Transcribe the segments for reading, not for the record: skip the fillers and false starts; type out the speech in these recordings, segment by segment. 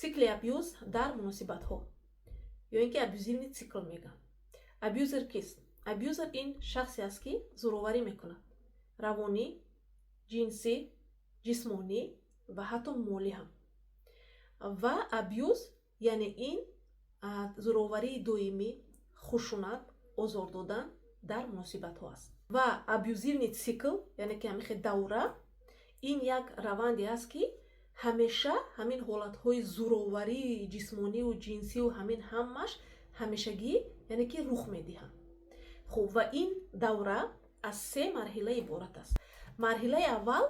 цикли абьюз дар муносибатҳо ё ин ки абьюзивный цикл мегӯянд. Абьюзер кист? Абьюзер ин шахсе аст ки зӯроварӣ мекунад, равонӣ, ҷинсӣ, ҷисмонӣ ва ҳатто молӣ ҳам. Ва абьюз яъне ин зӯроварии доимӣ, хушунат, озор додан дар муносибатҳо аст. Ва абьюзивный цикл яъне ки ҳамин давра ин як раванде аст ки ҳамеша ҳамин ҳолатҳои зӯроварии ҷисмониву ҷинсиву ҳамин ҳамаш ҳамешагӣ яъне ки рух медиҳанд. хуб, ва ин давра аз 3 марҳила иборат аст. Марҳилаи аввал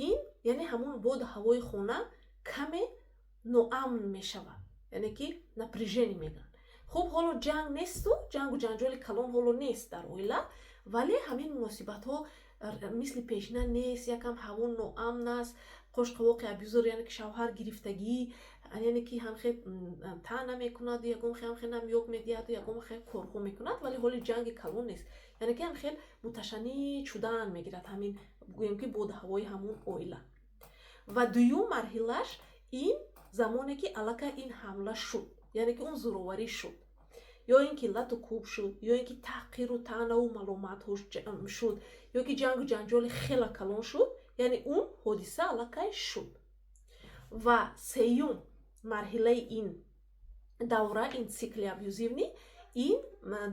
ин яъне ҳамон боду ҳавои хона каме ноамн мешавад, яъне ки напряжение мегӯянд. хуб, ҳоло ҷанг несту, ҷангу ҷанҷоли калон ҳоло нест дар оила, вале ҳамин муносибатҳо мисли пешина нест, якам ҳаво ноамн аст. қошқавоқи абьюзер яъне ки шавҳар гирифтагӣ, яъне ки ҳамхе таъна мекунад, ягон ҳамхе намёк медиҳад, ягон хе корҳо мекунад, вале ҳоли ҷанги калон нест. яъне ки ҳамхе муташаннид шудан мегирад ҳамин гӯем ки боду ҳавои ҳамон оила. ва дуюм марҳилаш ин замоне ки аллакай ин ҳамла шуд, яъне ки он зӯроварӣ шуд, ё ин ки лату кӯб шуд, ё ин ки таҳқиру таънаву маломатҳо шуд, ё ки ҷангу ҷанҷоли хела калон шуд, яъне он ҳодиса аллакай шуд. ва сеюм марҳилаи ин давра, ин цикли абьюзивни, ин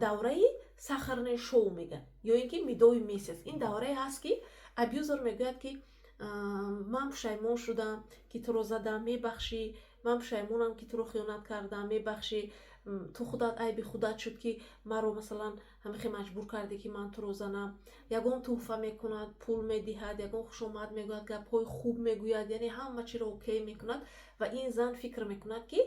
давраи сахарное шоу мегӯянд, ё ин ки медови месяц. ин даврае ҳаст ки абьюзер мегӯяд ки ман пушаймон шудам ки туро задам, мебахшӣ, ман пушаймонам ки туро хиёнат кардам, мебахшӣ, ту худат айби худат шуд ки маро масалан ҳамихе маҷбур кардӣ ки ман туро занам. Ягон туҳфа мекунад, пул медиҳад, ягон хушомад мегӯяд, гапҳои хуб мегӯяд, яъне ҳама чиро окей мекунад. ва ин зан фикр мекунад ки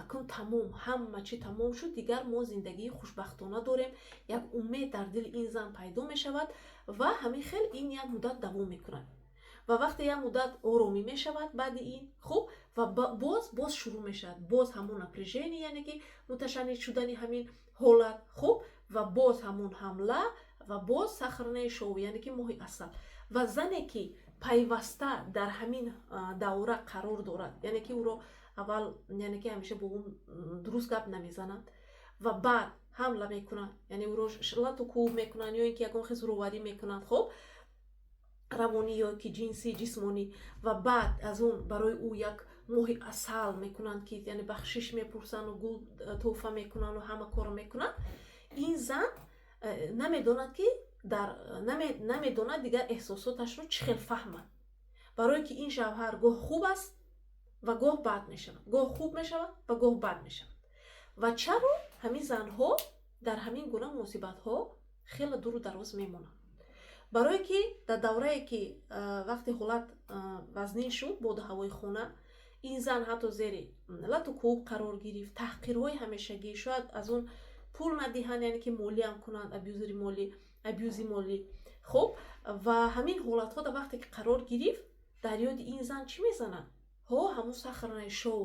акун тамом, ҳама чӣ тамом шуд, дигар мо зиндагии хушбахтона дорем. Як умед дар дили ин зан пайдо мешавад ва ҳамин хел ин як муддат давом мекунад. ва вақте як муддат оромӣ мешавад баъди ин, хуб, ва боз шурӯъ мешавад, боз ҳамон напряжение, яъне ки муташаннид шудани ҳамин ҳолат, хуб, ва боз ҳамон ҳамла ва боз сахарное шоу, яъне ки моҳи асал. ва зане ки пайваста дар ҳамин давра қарор дорад, яъне ки ӯро аввал яъне ки ҳамеша бо он дуруст гап намезанад ва баъд ҳамла мекунанд, яъне ӯро лату кӯб мекунанд, ё ин ки ягон хел зӯроварӣ мекунанд, хуб, равонӣ ё ки ҷинсӣ, ҷисмонӣ, ва баъд аз он барои ӯ як моҳи асал мекунанд ки яъне бахшиш мепурсанду гул тӯҳфа мекунанду ҳама корро мекунанд. ин зан намедонад ки намедонад дигар эҳсосоташро чӣ хел фаҳмад, барое ки ин шавҳар гоҳ хуб аст ва гоҳ бад мешавад, гоҳ хуб мешавад ва гоҳ бад мешавад. ва чаро ҳамин занҳо дар ҳамин гуна муносибатҳо хеле дуру дароз мемонанд? барое ки дар даврае ки вақти ҳолат вазнин шуд, боду ҳавои хона, ин зан ҳатто зери лату кӯб қарор гирифт, таҳқирҳои ҳамешагӣ, шояд аз он пул надиҳанд, яъне ки молиам кунанд, абьюзи молӣ, хуб, ва ҳамин ҳолатҳо дар вақте ки қарор гирифт, дар ёди ин зан чӣ мезанад? ҳамон сахарное шоу.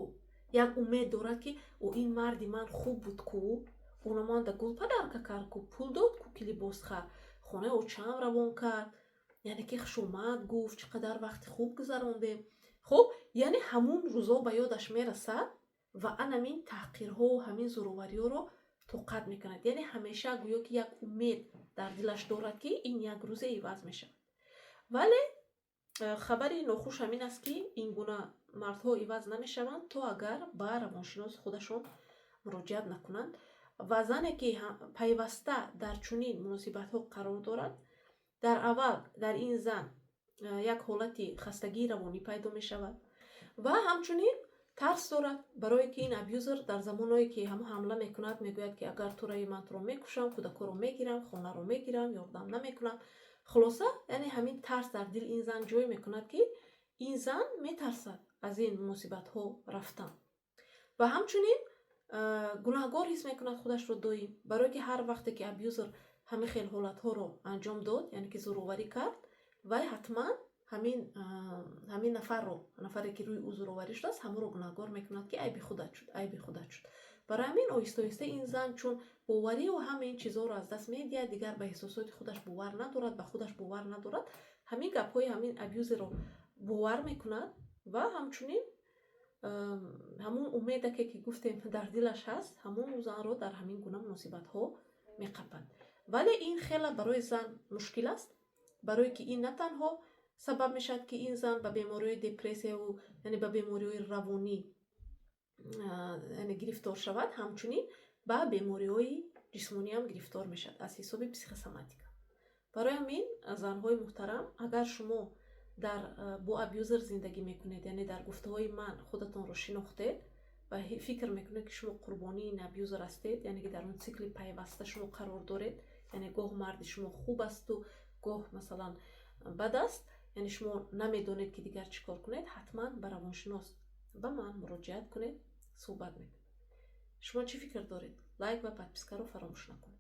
як умед дорад ки ин марди ман хуб буд ку, оно ман да гул падарка кард ку, пул дод ку ки либос хар, хонаи очам равон кард, яъне ки хушомад гуфт, чӣ қадар вақти хуб гузарондем. хуб, яъне ҳамон рӯзҳо ба ёдаш мерасад ва анамин таҳқирҳо, ҳамин зӯровариҳоро тоқат мекунад. яъне ҳамеша гӯё ки як умед дар дилаш дорад ки ин як рӯзе иваз мешавад. вале хабари нохуш ҳамин аст ки ин гуна мардҳо иваз намешаванд, то агар ба равоншиноси худашон муроҷиат накунанд. ва зане ки пайваста дар чунин муносибатҳо қарор дорад, дар аввал дар ин зан як ҳолати хастагии равонӣ пайдо мешавад ва ҳамчунин тарс дорад, барое ки ин абьюзер дар замоное ки ҳамла мекунад, мегӯяд ки агар ту рави ман туро мекушам, кӯдакҳоро мегирам, хонаро мегирам, ёрдам намекунам. хулоса, яъне ҳамин тарс дар дили ин зан ҷой мекунад ки ин зан метарсад аз ин муносибатҳо рафтан. ва ҳамчунин гунаҳгор ҳис мекунад худашро доим, барое ки ҳар вақте ки абьюзер ҳамин хел ҳолатҳоро анҷом дод, яъне ки зӯроварӣ кард, вай ҳатман ҳамин нафаре ки рӯи ӯ зӯроварӣ шудааст, ҳамонро гунаҳгор мекунад ки айби худат шуд. барои ҳамин оҳиста ин зан чун боварию ҳама ин чизҳоро аз даст медиҳад, дигар ба эҳсосоти худаш бовар надорад, ба худаш бовар надорад, ҳамин гапҳои ҳамин абьюзерро бовар мекунад ва ҳамчунин ҳамун умеде ки гуфтем дар дилаш ҳаст, ҳамун занро дар ҳамин гуна муносибатҳо меқапад. Вале ин хела барои зан мушкил аст, барое ки ин на танҳо сабаб мешавад ки ин зан ба бемориҳои депрессияву яъне ба бемориҳои равонӣ яъне гирифтор шавад, ҳамчунин ба бемориҳои ҷисмонӣ ҳам гирифтор мешавад аз ҳисоби психосоматика. барои ҳамин занҳои муҳтарам, агар шумо бо абюзер зиндагӣ мекунед, яъне дар гуфтаҳои ман худатонро шинохтед ва фикр мекунед ки шумо қурбонии ин абюзер ҳастед, яъне ки дар он сикли пайваста шумо қарор доред, яъне гоҳ марди шумо хуб асту гоҳ масалан бад аст, яъне шумо намедонед ки дигар чӣ кор кунед, ҳатман ба равоншинос ба ман муроҷиат кунед, суҳбат мекунед. шумо чӣ фикр доред? Лайк ва подпискаро фаромӯш накунед.